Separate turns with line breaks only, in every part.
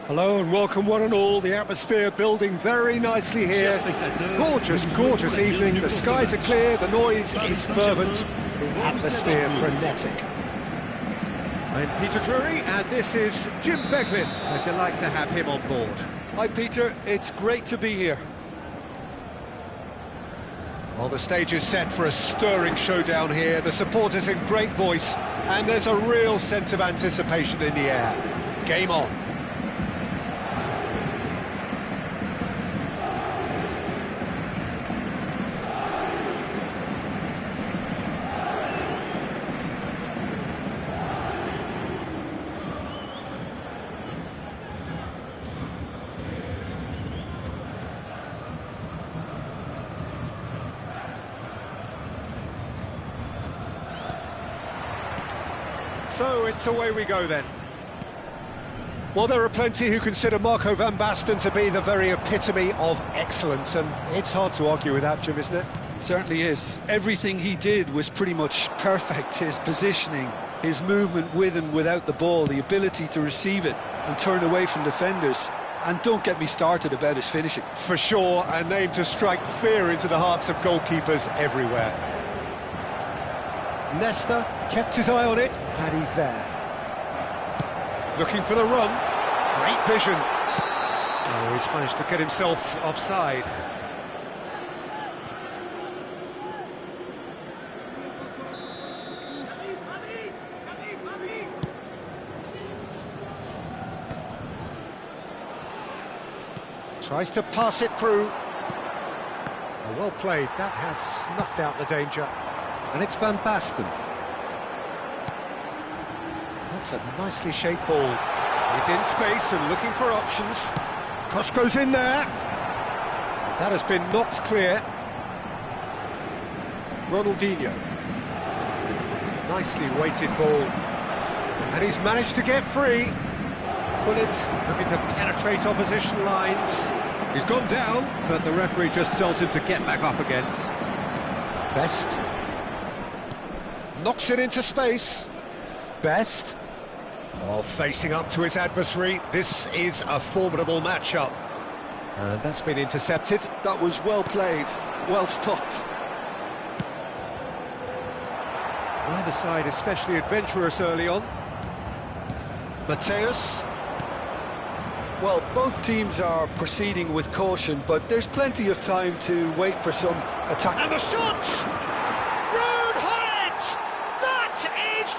Hello and welcome one and all. The atmosphere building very nicely here. Gorgeous, gorgeous evening. The skies are clear, the noise is fervent, the atmosphere frenetic. I'm Peter Drury and this is Jim Beglin. A delight to have him on board.
Hi Peter, it's great to be here.
Well, the stage is set for a stirring showdown here. The supporters in great voice and there's a real sense of anticipation in the air. Game on. So it's away we go then. Well, there are plenty who consider Marco van Basten to be the very epitome of excellence, and it's hard to argue with that, Jim, isn't it?
Certainly is. Everything he did was pretty much perfect. His positioning, his movement with and without the ball, the ability to receive it and turn away from defenders. And don't get me started about his finishing.
For sure, a name to strike fear into the hearts of goalkeepers everywhere. Nesta kept his eye on it, and he's there. Looking for the run. Great vision. Oh, he's managed to get himself offside. Tries to pass it through. Oh, well played. That has snuffed out the danger. And it's Van Basten. That's a nicely shaped ball. He's in space and looking for options. Cross goes in there. That has been knocked clear. Ronaldinho. Nicely weighted ball. And he's managed to get free. Gullit looking to penetrate opposition lines. He's gone down, but the referee just tells him to get back up again. Best. Knocks it into space. Best. Oh, facing up to his adversary. This is a formidable matchup. And that's been intercepted.
That was well played, well stopped.
Neither side especially adventurous early on. Mateus.
Well, both teams are proceeding with caution, but there's plenty of time to wait for some attack.
And the shot!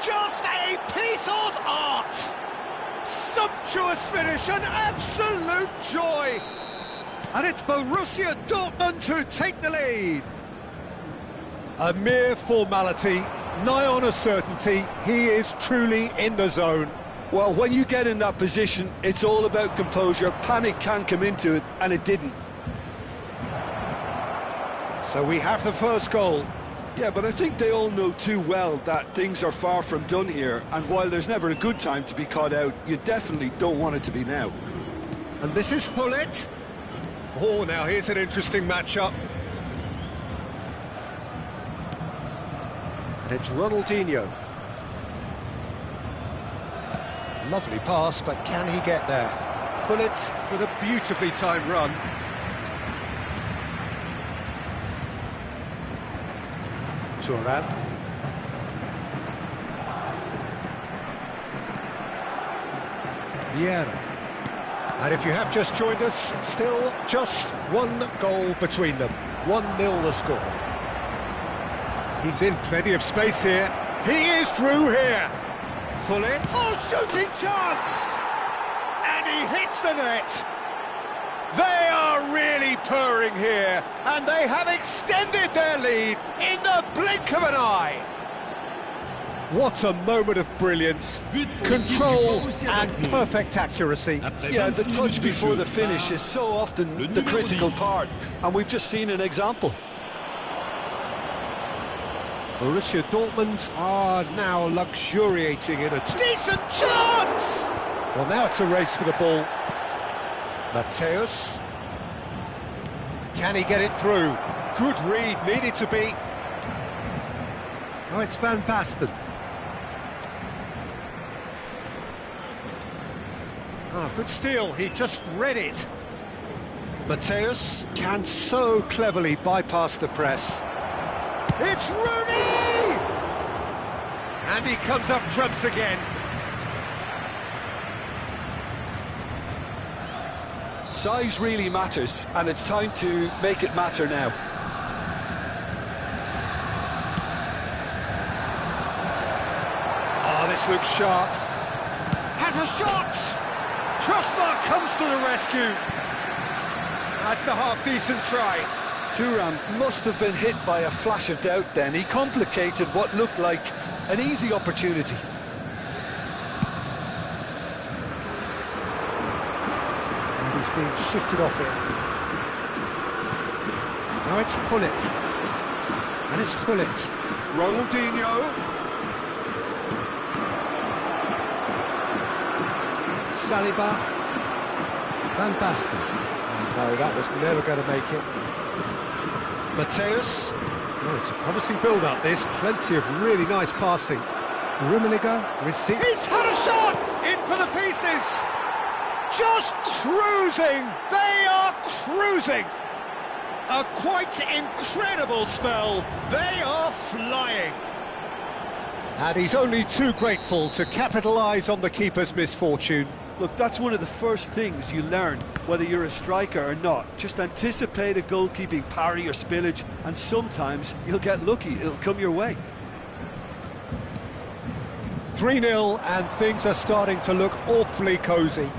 Just a piece of art! Sumptuous finish, an absolute joy! And it's Borussia Dortmund who take the lead. A mere formality, nigh on a certainty, he is truly in the zone.
Well, when you get in that position, it's all about composure. Panic can come into it, and it didn't.
So we have the first goal.
Yeah, but I think they all know too well that things are far from done here, and while there's never a good time to be caught out, you definitely don't want it to be now.
And this is Gullit. Oh, now here's an interesting matchup. And it's Ronaldinho. Lovely pass, but can he get there? Gullit with a beautifully timed run. Turan. Vieira. And if you have just joined us, still just one goal between them. 1-0 the score. He's in plenty of space here. He is through here. Gullit. Oh, shooting chance! And he hits the net. They are really purring here, and they have extended their lead in the blink of an eye. What a moment of brilliance, control and perfect accuracy.
Yeah, the touch before the finish is so often the critical part, and we've just seen an example.
Borussia Dortmund are now luxuriating in a decent chance! Well, now it's a race for the ball. Mateus. Can he get it through? Good read, needed to be. Oh, it's Van Basten. Oh, good steal, he just read it. Mateus can so cleverly bypass the press. It's Rooney! And he comes up trumps again.
Size really matters, and it's time to make it matter now.
Oh, this looks sharp. Has a shot! Crossbar comes to the rescue. That's a half-decent try.
Thuram must have been hit by a flash of doubt then. He complicated what looked like an easy opportunity.
And he's being shifted off it. Now it's Hullet. And it's Hullet. Ronaldinho. Saliba. Van Basten. And no, that was never going to make it. Mateus. Oh, it's a promising build-up, this. Plenty of really nice passing. Rummenigge receives. He's had a shot! In for the pieces! Just cruising! They are cruising! A quite incredible spell. They are flying. And he's only too grateful to capitalise on the keeper's misfortune.
Look, that's one of the first things you learn, whether you're a striker or not. Just anticipate a goalkeeping parry or spillage, and sometimes you'll get lucky, it'll come your way.
3-0, and things are starting to look awfully cosy.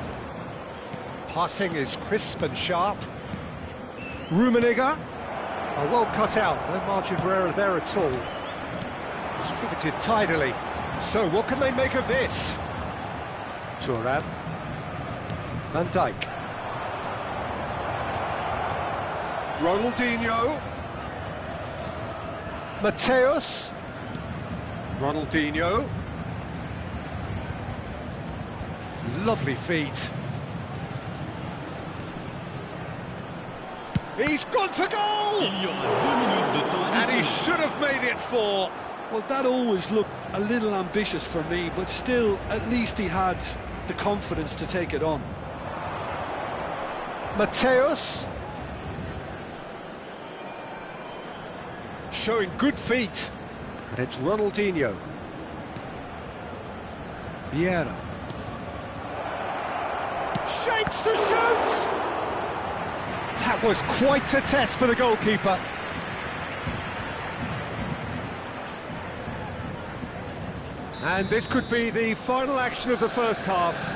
Passing is crisp and sharp. Rummenigge. Oh, well cut out, no margin for error there at all. Distributed tidily. So what can they make of this? Thuram. Van Dijk. Ronaldinho. Mateus. Ronaldinho. Lovely feet. He's gone for goal! And he should have made it 4.
Well, that always looked a little ambitious for me, but still, at least he had the confidence to take it on.
Mateus. Showing good feet. And it's Ronaldinho. Vieira. Shapes to shoot! That was quite a test for the goalkeeper. And this could be the final action of the first half.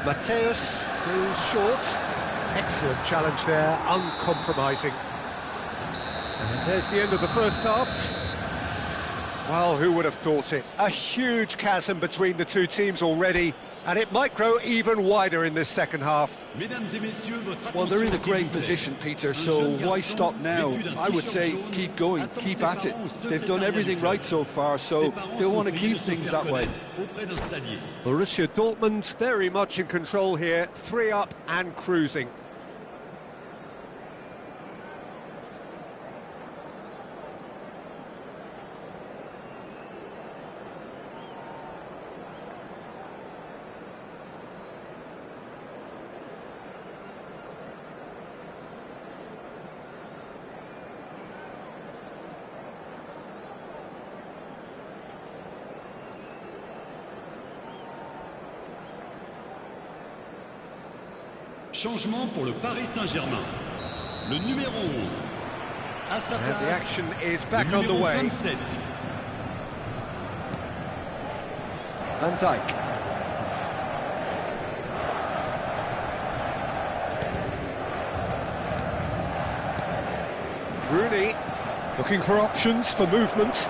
Mateus goes short. Excellent challenge there, uncompromising. And there's the end of the first half. Well, who would have thought it? A huge chasm between the two teams already, and it might grow even wider in this second half.
Well, they're in a great position, Peter, so why stop now? I would say keep going, keep at it. They've done everything right so far, so they'll want to keep things that way.
Borussia Dortmund very much in control here, 3 up and cruising.
Changement pour le Paris Saint-Germain. Le numéro 11. À sa place,
and the action is back on the way.
27.
Van Dijk. Rooney looking for options for movement.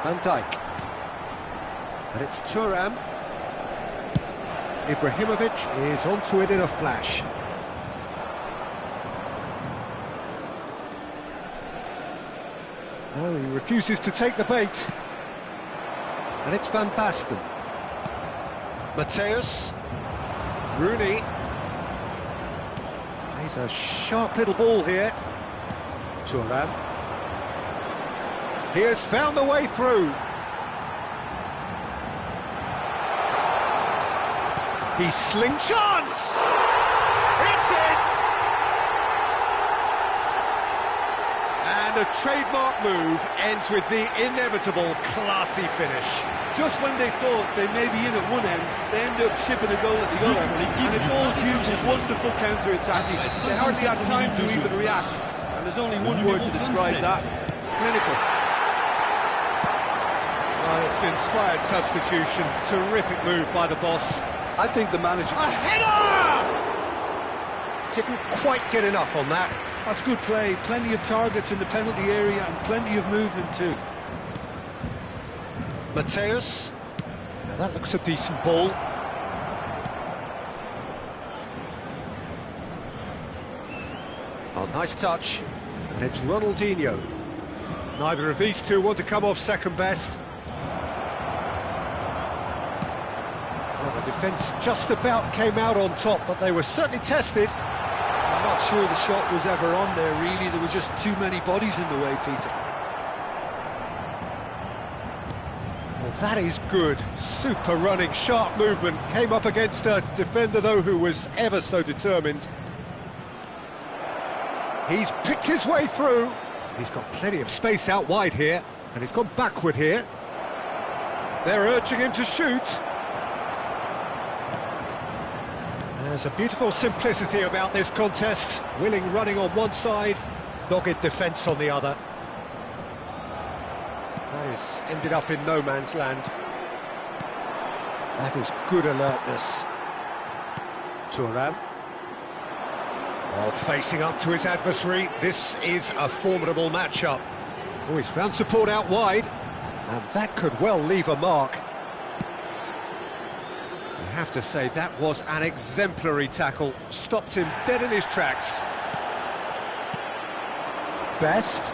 Van Dijk. And it's Thuram. Ibrahimovic is onto it in a flash. No, he refuses to take the bait. And it's Van Basten. Mateus. Rooney. Plays a sharp little ball here. Thuram. He has found the way He slingshots! It's in! And a trademark move ends with the inevitable classy finish.
Just when they thought they may be in at one end, they end up shipping a goal at the other, and it's all due to wonderful counter-attacking. They hardly had time to even react, and there's only one word to describe that: clinical.
Well, it's an inspired substitution. Terrific move by the boss.
I think the manager...
A header! Didn't quite get enough on that.
That's good play. Plenty of targets in the penalty area and plenty of movement too.
Mateus. Now that looks a decent ball. Oh, nice touch. And it's Ronaldinho. Neither of these two want to come off second best. Well, the defence just about came out on top, but they were certainly tested.
I'm not sure the shot was ever on there, really. There were just too many bodies in the way, Peter.
Well, that is good. Super running, sharp movement. Came up against a defender, though, who was ever so determined. He's picked his way through. He's got plenty of space out wide here, and he's gone backward here. They're urging him to shoot. There's a beautiful simplicity about this contest. Willing running on one side, dogged defence on the other. That has ended up in no man's land. That is good alertness. Thuram. Oh, facing up to his adversary. This is a formidable matchup. Oh, he's found support out wide, and that could well leave a mark. I have to say, that was an exemplary tackle. Stopped him dead in his tracks. Best.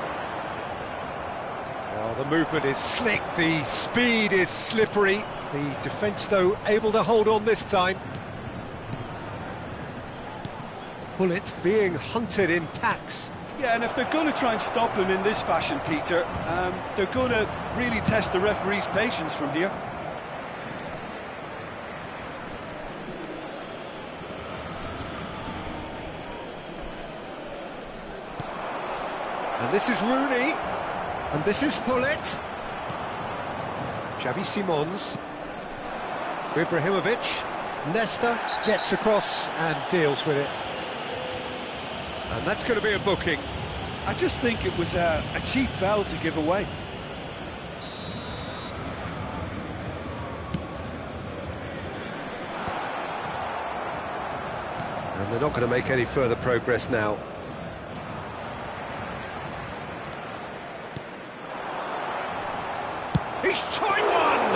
Oh, the movement is slick, the speed is slippery. The defence, though, able to hold on this time. Bullet being hunted in packs.
Yeah, and if they're going to try and stop him in this fashion, Peter, they're going to really test the referee's patience from here.
And this is Rooney, and this is Hullet. Xavi Simons. Ibrahimovic. Nesta gets across and deals with it. And that's going to be a booking.
I just think it was a cheap foul to give away.
And they're not going to make any further progress now. He's tried one!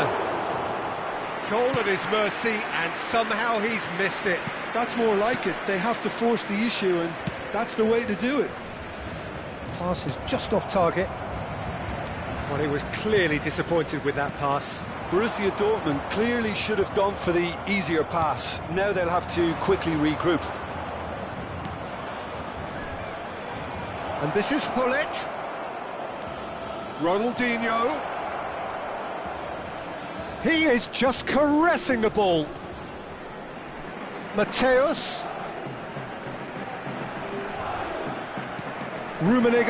Goal at his mercy, and somehow he's missed it.
That's more like it. They have to force the issue, and that's the way to do it.
Pass is just off target. Well, he was clearly disappointed with that pass.
Borussia Dortmund clearly should have gone for the easier pass. Now they'll have to quickly regroup.
And this is Hullet. Ronaldinho. He is just caressing the ball. Mateus. Rummenigge.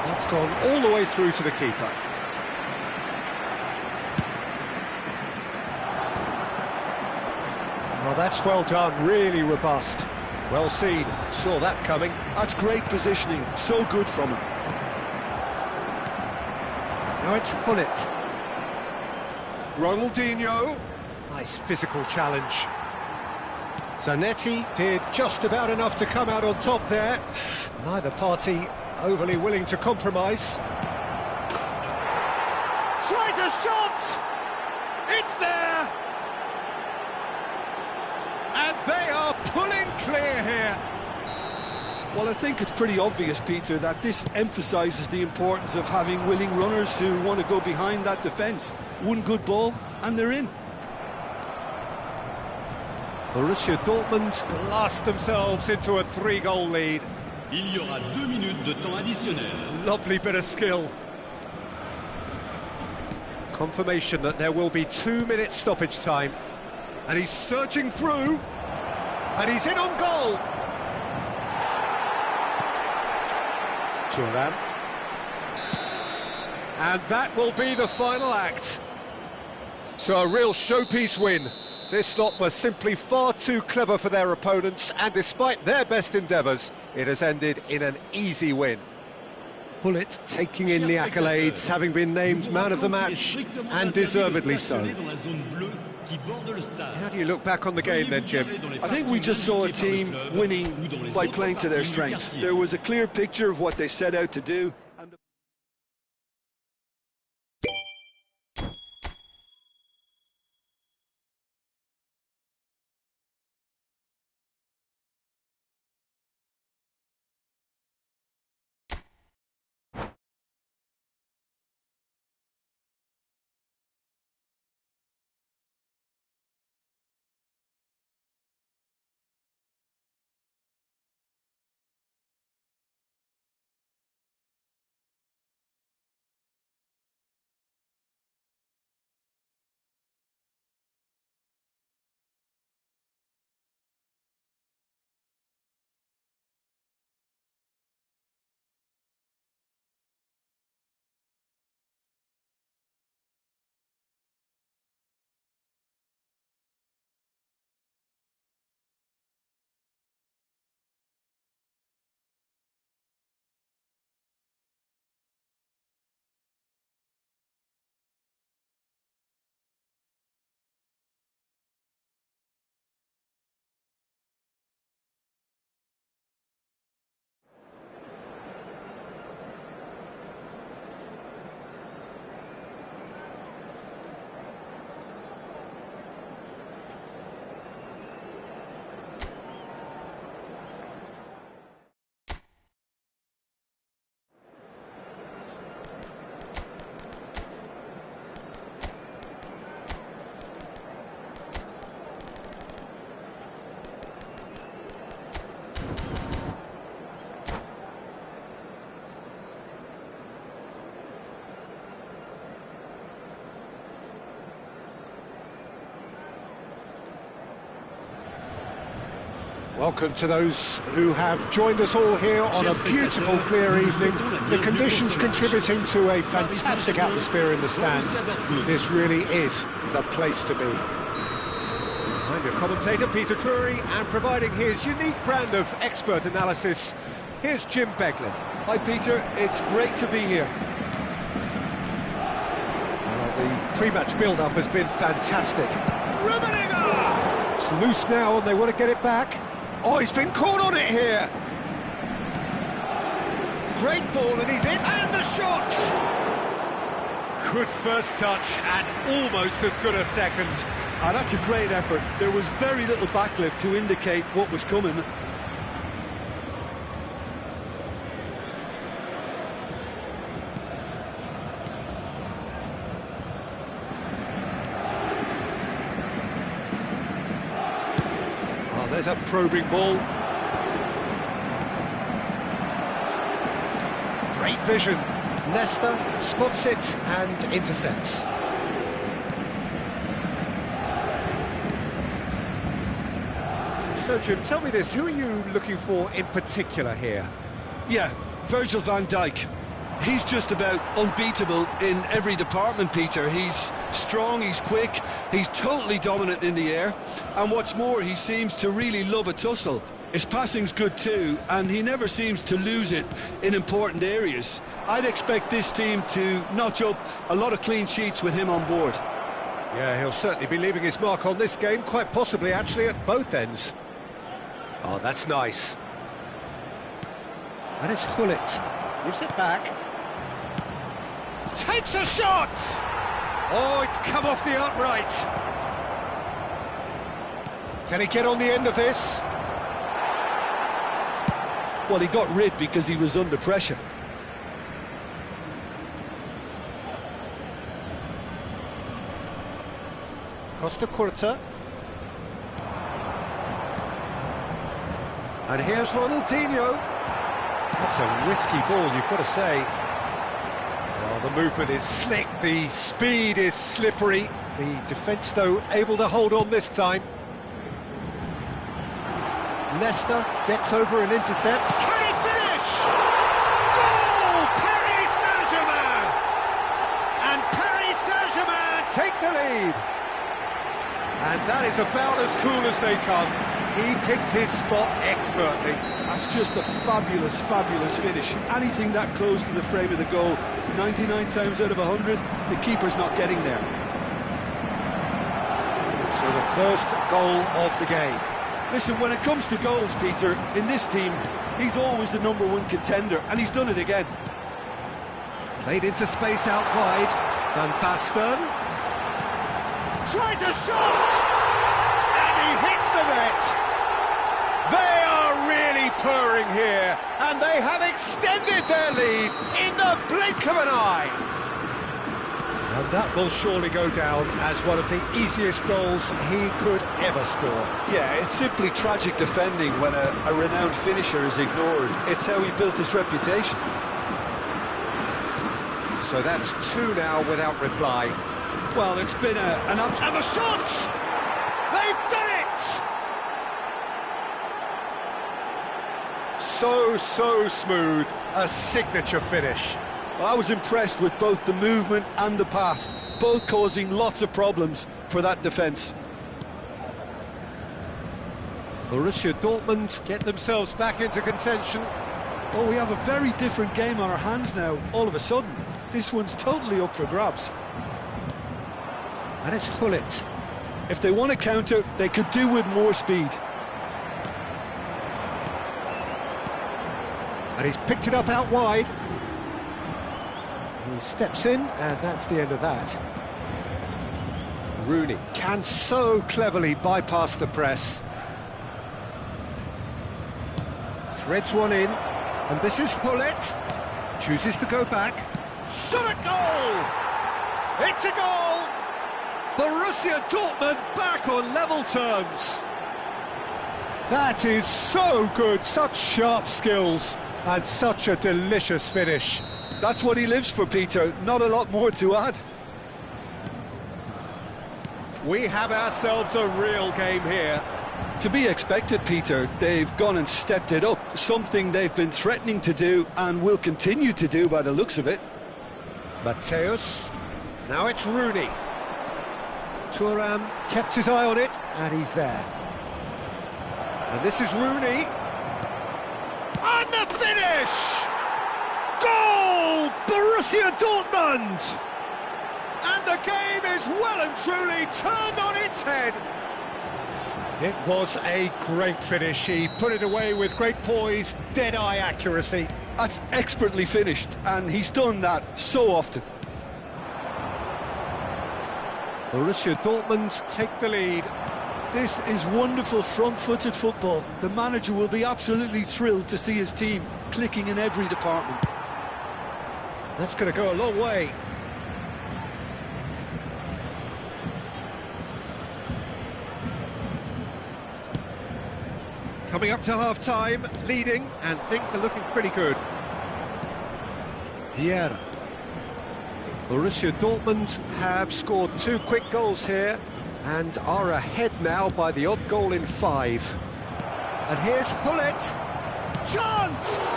That's gone all the way through to the keeper. Oh, that's well done, really robust. Well seen, saw that coming.
That's great positioning, so good from him.
Now it's Hullet. Ronaldinho. Nice physical challenge. Zanetti did just about enough to come out on top there. Neither party overly willing to compromise. Tries a shot! It's there! And they are pulling clear here.
Well, I think it's pretty obvious, Peter, that this emphasises the importance of having willing runners who want to go behind that defence. One good ball, and they're in.
Borussia Dortmund blast themselves into a 3-goal lead.
Il y aura 2 minutes de temps additionnel.
Lovely bit of skill. Confirmation that there will be 2 minutes stoppage time. And he's searching through. And he's in on goal. Thuram. And that will be the final act. So a real showpiece win. This lot were simply far too clever for their opponents, and despite their best endeavours, it has ended in an easy win. Gullit taking in the accolades, having been named man of the match, and deservedly so. How do you look back on the game then, Jim?
I think we just saw a team winning by playing to their strengths. There was a clear picture of what they set out to do.
Welcome to those who have joined us all here on a beautiful, clear evening. The conditions contributing to a fantastic atmosphere in the stands. This really is the place to be. I'm your commentator, Peter Drury, and providing his unique brand of expert analysis, here's Jim Beglin.
Hi, Peter. It's great to be here.
Well, the pre-match build-up has been fantastic. Rummenigge! It's loose now, and they want to get it back. Oh, he's been caught on it here. Great ball, and he's in, and the shot! Good first touch, and almost as good a second.
Ah, that's a great effort. There was very little backlift to indicate what was coming.
There's a probing ball. Great vision. Nesta spots it and intercepts. So, Jim, tell me this, who are you looking for in particular here?
Yeah, Virgil van Dijk. He's just about unbeatable in every department, Peter. He's strong, he's quick, he's totally dominant in the air, and what's more, he seems to really love a tussle. His passing's good too, and he never seems to lose it in important areas. I'd expect this team to notch up a lot of clean sheets with him on board.
Yeah, he'll certainly be leaving his mark on this game, quite possibly actually at both ends. Oh, that's nice. And it's Gullit. Gives it back. Takes a shot! Oh, it's come off the upright. Can he get on the end of this?
Well, he got rid because he was under pressure.
Costa Curta. And here's Ronaldinho. That's a risky ball, you've got to say. Well, the movement is slick, the speed is slippery, The defence, though, able to hold on this time. Leicester gets over and intercepts. Can he finish? Goal! Paris Saint-Germain! And Paris Saint-Germain take the lead. And that is about as cool as they come. He picked his spot expertly.
That's just a fabulous, fabulous finish. Anything that close to the frame of the goal, 99 times out of 100, the keeper's not getting there.
So the first goal of the game.
Listen, when it comes to goals, Peter, in this team, he's always the #1 contender, and he's done it again.
Played into space out wide. Van Basten tries a shot! And he hits the net! They are really purring here, and they have extended their lead in the blink of an eye. And that will surely go down as one of the easiest goals he could ever score.
Yeah, it's simply tragic defending when a renowned finisher is ignored. It's how he built his reputation.
So that's 2 now without reply.
Well, it's been an absolute...
And the shot! They've done it! So smooth, a signature finish.
Well, I was impressed with both the movement and the pass, both causing lots of problems for that defence.
Borussia Dortmund get themselves back into contention.
Oh, we have a very different game on our hands now, all of a sudden. This one's totally up for grabs.
And it's Gullit.
If they want to counter, they could do with more speed.
And he's picked it up out wide. He steps in, and that's the end of that. Rooney can so cleverly bypass the press. Threads one in, and this is Gullit. Chooses to go back. Shot at goal! It's a goal! Borussia Dortmund back on level terms. That is so good, such sharp skills, and such a delicious finish.
That's what he lives for, Peter. Not a lot more to add.
We have ourselves a real game here.
To be expected, Peter. They've gone and stepped it up. Something they've been threatening to do and will continue to do by the looks of it.
Mateus. Now it's Rooney. Thuram kept his eye on it, and he's there. And this is Rooney. And the finish! Goal! Borussia Dortmund! And the game is well and truly turned on its head. It was a great finish. He put it away with great poise, dead-eye accuracy.
That's expertly finished, and he's done that so often.
Borussia Dortmund take the lead.
This is wonderful front-footed football. The manager will be absolutely thrilled to see his team clicking in every department.
That's going to go a long way. Coming up to half-time, leading, and things are looking pretty good. Vieira. Borussia Dortmund have scored 2 quick goals here and are ahead now by the odd goal in 5. And here's Gullit. Chance!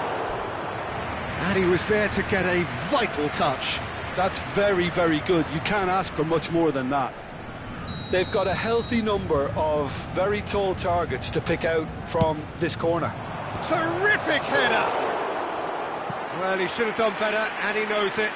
And he was there to get a vital touch.
That's very, very good. You can't ask for much more than that. They've got a healthy number of very tall targets to pick out from this corner.
Terrific header! Well, he should have done better, and he knows it.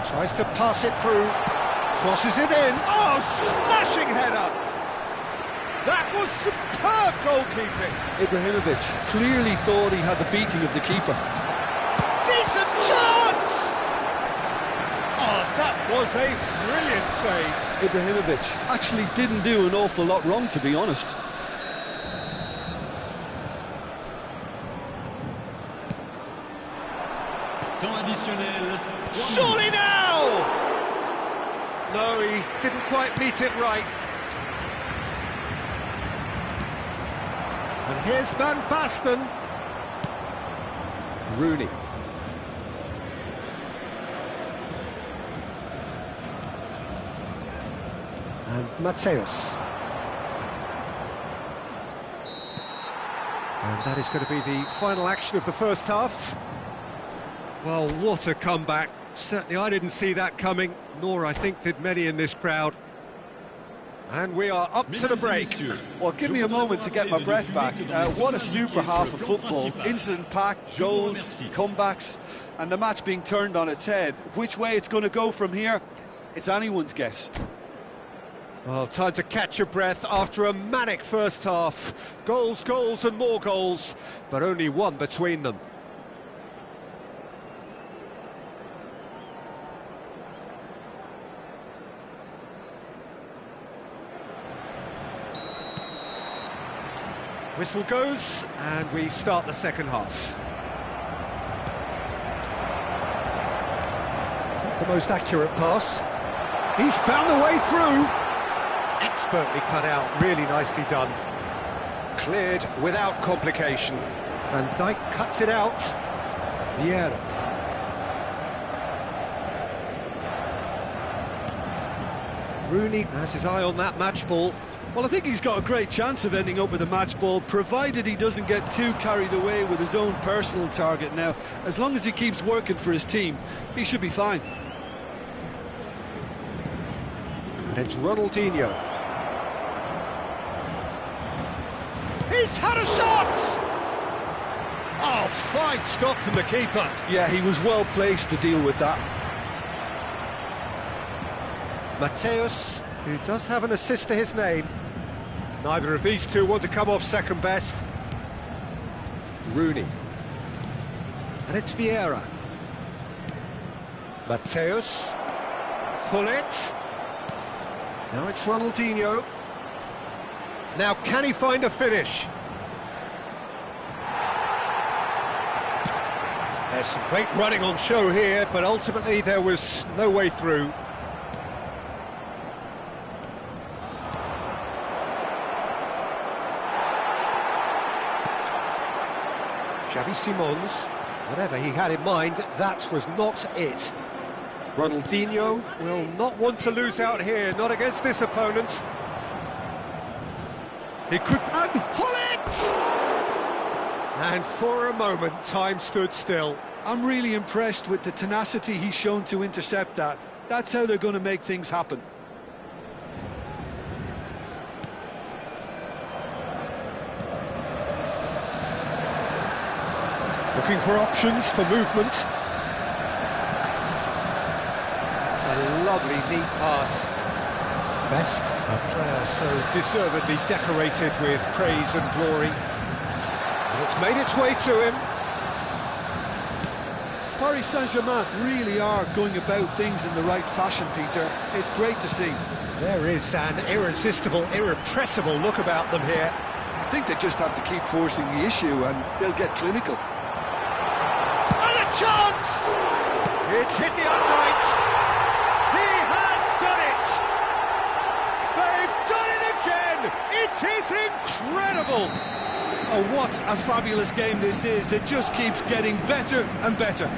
Tries to pass it through, crosses it in. Oh, smashing header! That was superb goalkeeping.
Ibrahimovic clearly thought he had the beating of the keeper.
Decent chance! Oh, that was a brilliant save.
Ibrahimovic actually didn't do an awful lot wrong, to be honest.
Temps additionnel.
Surely now! No, he didn't quite meet it right. Here's Van Basten. Rooney. And Mateus. And that is going to be the final action of the first half. Well, what a comeback. Certainly I didn't see that coming, nor I think did many in this crowd. And we are up to the break.
Well, give me a moment to get my breath back. What a super half of football. Incident-packed, goals, comebacks, and the match being turned on its head. Which way it's going to go from here, it's anyone's guess.
Well, time to catch your breath after a manic first half. Goals, goals and more goals, but only one between them. Whistle goes, and we start the second half. Not the most accurate pass. He's found the way through. Expertly cut out, really nicely done. Cleared without complication. Van Dijk cuts it out. Vieira. Rooney has his eye on that match ball.
Well, I think he's got a great chance of ending up with a match ball, provided he doesn't get too carried away with his own personal target now. As long as he keeps working for his team, he should be fine.
And it's Ronaldinho. He's had a shot! Oh, fine stop from the keeper.
Yeah, he was well placed to deal with that.
Mateus, who does have an assist to his name. Neither of these two want to come off second best. Rooney. And it's Vieira. Mateus. Gullit. Now it's Ronaldinho. Now can he find a finish? There's some great running on show here, but ultimately there was no way through. Xavi Simons, whatever he had in mind, that was not it. Ronaldinho will not want to lose out here, not against this opponent. He could... and Gullit! And for a moment, time stood still.
I'm really impressed with the tenacity he's shown to intercept that. That's how they're going to make things happen.
Looking for options for movement. That's a lovely, neat pass. Best, a player so deservedly decorated with praise and glory. And it's made its way to him.
Paris Saint-Germain really are going about things in the right fashion, Peter. It's great to see.
There is an irresistible, irrepressible look about them here.
I think they just have to keep forcing the issue and they'll get clinical.
And a chance! It's hit the upright. He has done it! They've done it again! It is incredible!
Oh, what a fabulous game this is. It just keeps getting better and better.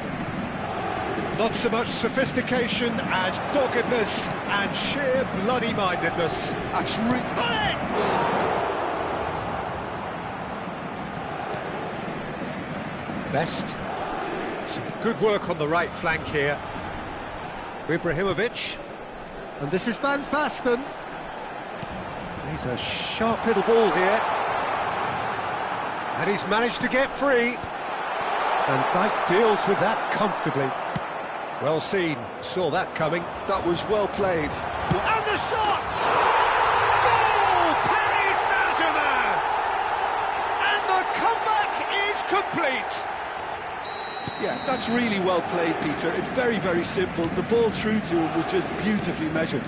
Not so much sophistication as doggedness and sheer bloody-mindedness.
That's
Best. Some good work on the right flank here. Ibrahimovic. And this is Van Basten. He's a sharp little ball here. And he's managed to get free. And Dijk deals with that comfortably. Well seen, saw that coming.
That was well played.
And the shot! Goal! Paris Saint-Germain! And the comeback is complete!
Yeah, that's really well played, Peter. It's very, very simple. The ball through to him was just beautifully measured.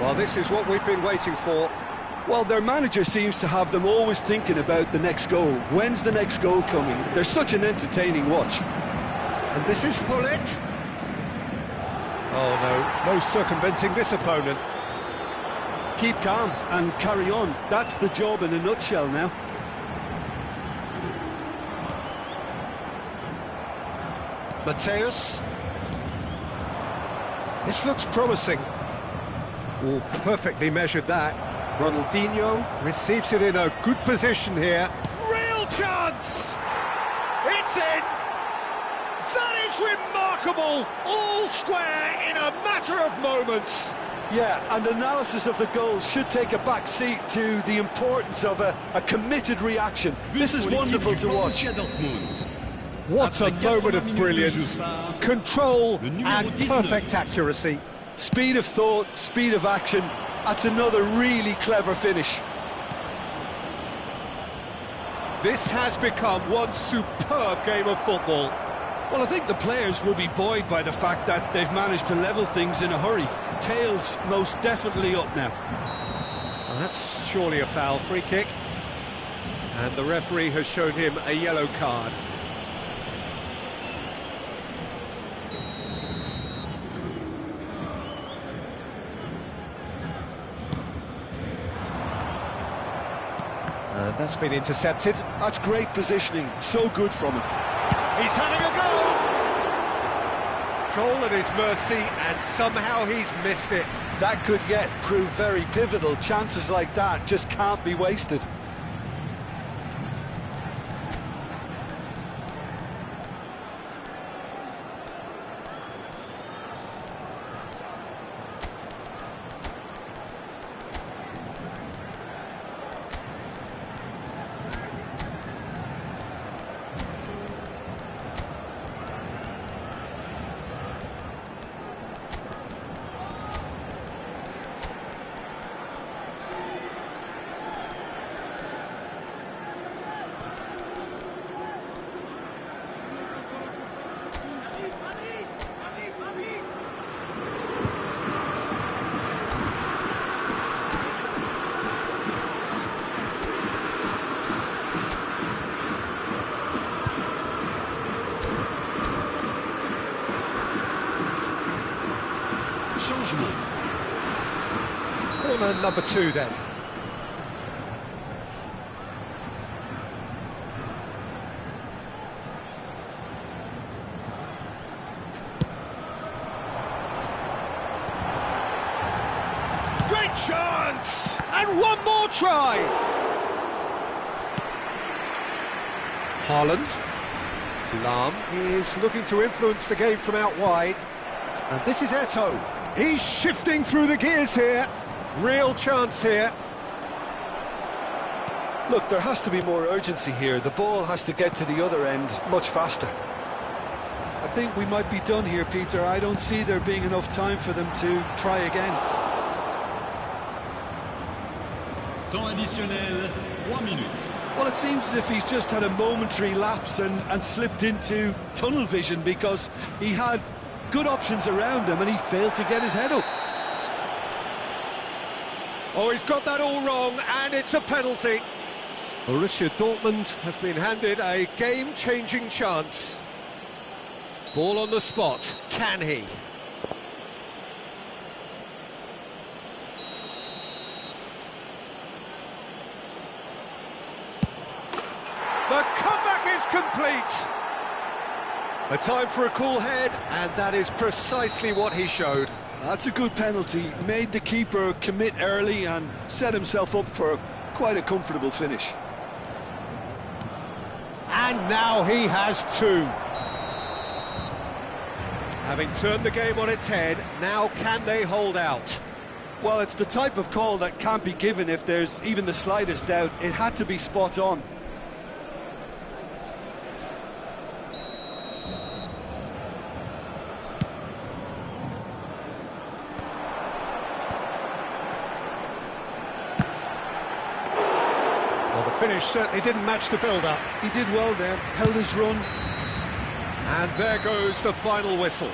Well, this is what we've been waiting for.
Well, their manager seems to have them always thinking about the next goal. When's the next goal coming? They're such an entertaining watch.
And this is Gullit. Oh no, no circumventing this opponent.
Keep calm and carry on. That's the job in a nutshell now.
Mateus. This looks promising. Oh, perfectly measured that. Ronaldinho receives it in a good position here. Real chance! It's in! That is remarkable! All square in a matter of moments.
Yeah, and analysis of the goal should take a back seat to the importance of a committed reaction. This is wonderful to watch.
What a moment of brilliance. Control and perfect accuracy.
Speed of thought, speed of action. That's another really clever finish.
This has become one superb game of football.
Well, I think the players will be buoyed by the fact that they've managed to level things in a hurry. Tails most definitely up now.
Well, that's surely a foul. Free kick. And the referee has shown him a yellow card. And that's been intercepted.
That's great positioning. So good from him.
He's having a go! Goal at his mercy, and somehow he's missed it.
That could yet prove very pivotal. Chances like that just can't be wasted.
Corner number 2 then. Great chance! And one more try! Haaland. Lahm is looking to influence the game from out wide. And this is Eto'o. He's shifting through the gears here. Real chance here.
Look, there has to be more urgency here. The ball has to get to the other end much faster. I think we might be done here, Peter. I don't see there being enough time for them to try again.
Temps additionnel, 3 minutes.
Well, it seems as if he's just had a momentary lapse and slipped into tunnel vision because he had good options around him and he failed to get his head up.
Oh, he's got that all wrong, and it's a penalty. Borussia Dortmund have been handed a game-changing chance. Ball on the spot. Can he? The comeback is complete. A time for a cool head, and that is precisely what he showed.
That's a good penalty. Made the keeper commit early and set himself up for quite a comfortable finish.
And now he has 2. Having turned the game on its head, now can they hold out?
Well, it's the type of call that can't be given if there's even the slightest doubt. It had to be spot on.
Well, the finish certainly didn't match the build-up.
He did well there, held his run.
And there goes the final whistle.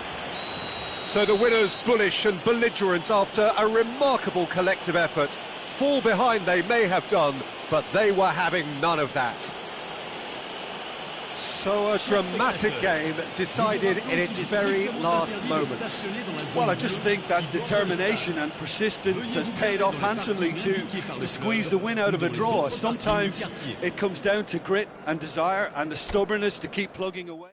So the winners, bullish and belligerent after a remarkable collective effort. Fall behind they may have done, but they were having none of that. So a dramatic game decided in its very last moments.
Well, I just think that determination and persistence has paid off handsomely to squeeze the win out of a draw. Sometimes it comes down to grit and desire and the stubbornness to keep plugging away.